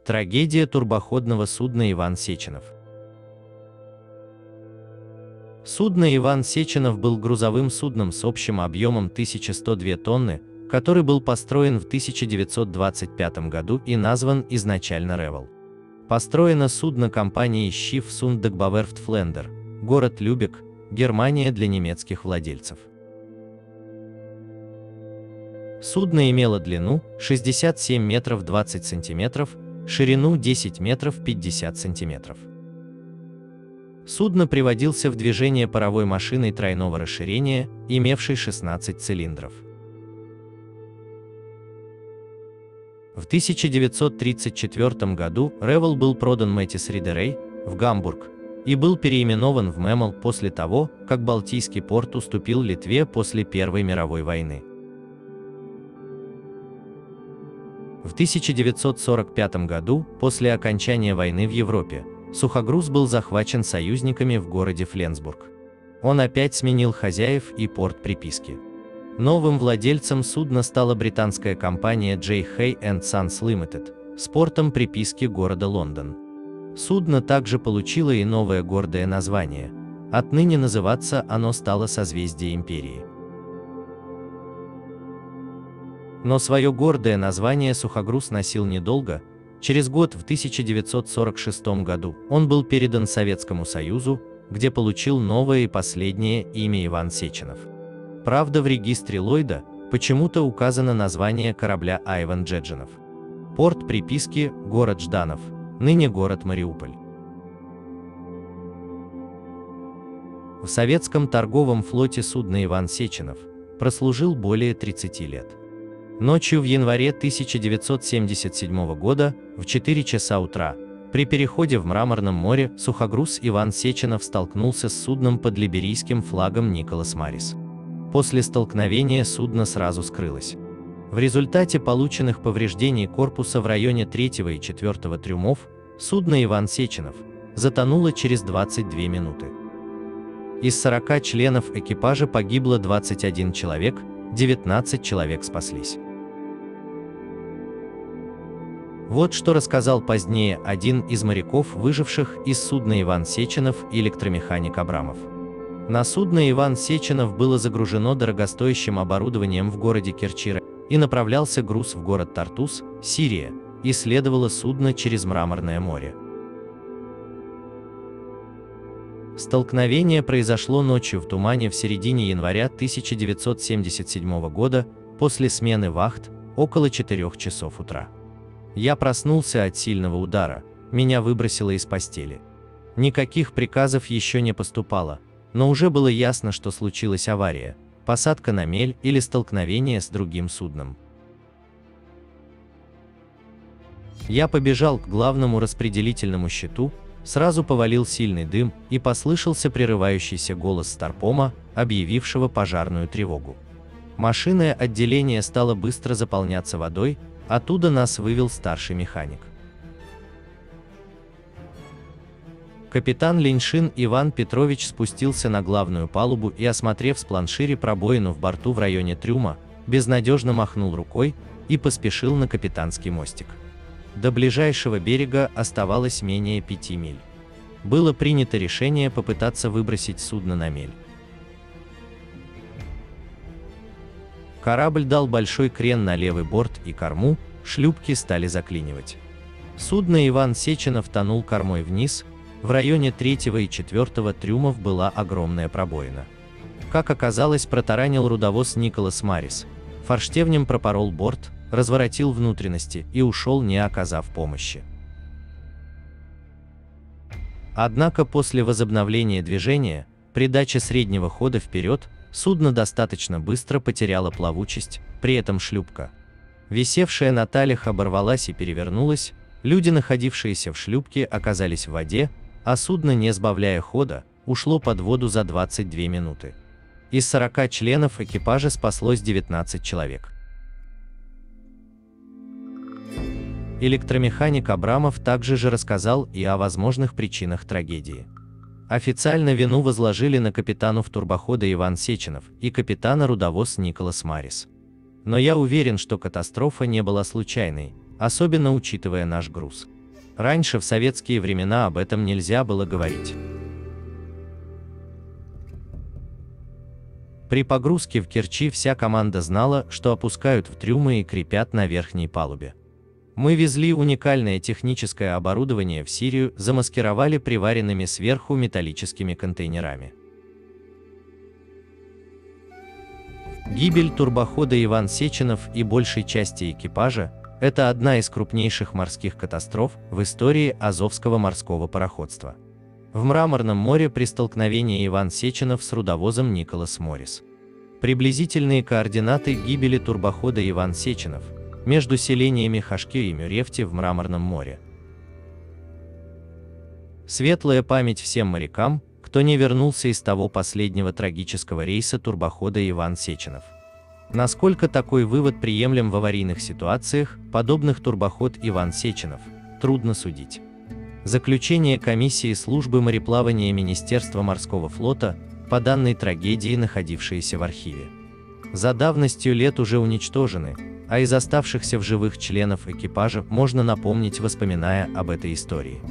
Трагедия турбоходного судна «Иван Сеченов». Судно «Иван Сеченов» был грузовым судном с общим объемом 1102 тонны, который был построен в 1925 году и назван изначально «Ревел». Построено судно компанией Schiff Sundbæk Флендер, город Любек, Германия, для немецких владельцев. Судно имело длину 67 метров 20 сантиметров, ширину 10 метров 50 сантиметров. Судно приводился в движение паровой машиной тройного расширения, имевшей 16 цилиндров. В 1934 году Ревел был продан Мэттис Ридерей в Гамбург и был переименован в Мемел после того, как Балтийский порт уступил Литве после Первой мировой войны. В 1945 году, после окончания войны в Европе, сухогруз был захвачен союзниками в городе Фленсбург. Он опять сменил хозяев и порт приписки. Новым владельцем судна стала британская компания J. Hay & Sons Limited с портом приписки города Лондон. Судно также получило и новое гордое название. Отныне называться оно стало «Созвездие Империи». Но свое гордое название сухогруз носил недолго. Через год, в 1946 году, он был передан Советскому Союзу, где получил новое и последнее имя Иван Сеченов. Правда, в регистре Ллойда почему-то указано название корабля Айван Джеджинов. Порт приписки – город Жданов, ныне город Мариуполь. В советском торговом флоте судно «Иван Сеченов» прослужил более 30 лет. Ночью в январе 1977 года, в 4 часа утра, при переходе в Мраморном море, сухогруз «Иван Сеченов» столкнулся с судном под либерийским флагом «Николас Марис». После столкновения судно сразу скрылось. В результате полученных повреждений корпуса в районе 3 и 4 трюмов, судно «Иван Сеченов» затонуло через 22 минуты. Из 40 членов экипажа погибло 21 человек, 19 человек спаслись. Вот что рассказал позднее один из моряков, выживших из судна «Иван Сеченов», электромеханик Абрамов. На судно «Иван Сеченов» было загружено дорогостоящим оборудованием в городе Керчира, и направлялся груз в город Тартус, Сирия, и следовало судно через Мраморное море. Столкновение произошло ночью в тумане в середине января 1977 года, после смены вахт, около 4 часов утра. Я проснулся от сильного удара, меня выбросило из постели. Никаких приказов еще не поступало, но уже было ясно, что случилась авария, посадка на мель или столкновение с другим судном. Я побежал к главному распределительному щиту, сразу повалил сильный дым и послышался прерывающийся голос старпома, объявившего пожарную тревогу. Машинное отделение стало быстро заполняться водой, оттуда нас вывел старший механик. Капитан Леньшин Иван Петрович спустился на главную палубу и, осмотрев с планшире пробоину в борту в районе трюма, безнадежно махнул рукой и поспешил на капитанский мостик. До ближайшего берега оставалось менее 5 миль. Было принято решение попытаться выбросить судно на мель. Корабль дал большой крен на левый борт и корму, шлюпки стали заклинивать. Судно «Иван Сеченов» тонул кормой вниз, в районе 3 и 4 трюмов была огромная пробоина. Как оказалось, протаранил рудовоз «Николас Марис», форштевнем пропорол борт, разворотил внутренности и ушел, не оказав помощи. Однако после возобновления движения, при даче среднего хода вперед, судно достаточно быстро потеряло плавучесть, при этом шлюпка, висевшая на талях, оборвалась и перевернулась, люди, находившиеся в шлюпке, оказались в воде, а судно, не сбавляя хода, ушло под воду за 22 минуты. Из 40 членов экипажа спаслось 19 человек. Электромеханик Абрамов также же рассказал и о возможных причинах трагедии. Официально вину возложили на капитана турбохода «Иван Сеченов» и капитана рудовоз «Николас Марис». Но я уверен, что катастрофа не была случайной, особенно учитывая наш груз. Раньше в советские времена об этом нельзя было говорить. При погрузке в Керчи вся команда знала, что опускают в трюмы и крепят на верхней палубе. Мы везли уникальное техническое оборудование в Сирию, замаскировали приваренными сверху металлическими контейнерами. Гибель турбохода Иван Сеченов и большей части экипажа – это одна из крупнейших морских катастроф в истории Азовского морского пароходства. В Мраморном море при столкновении Иван Сеченов с рудовозом Николас Моррис. Приблизительные координаты гибели турбохода Иван Сеченов между селениями Хашки и Мюрефти в Мраморном море. Светлая память всем морякам, кто не вернулся из того последнего трагического рейса турбохода Иван Сеченов. Насколько такой вывод приемлем в аварийных ситуациях, подобных турбоход Иван Сеченов, трудно судить. Заключение комиссии службы мореплавания Министерства морского флота по данной трагедии, находившейся в архиве. За давностью лет уже уничтожены, а из оставшихся в живых членов экипажа можно напомнить, воспоминая об этой истории.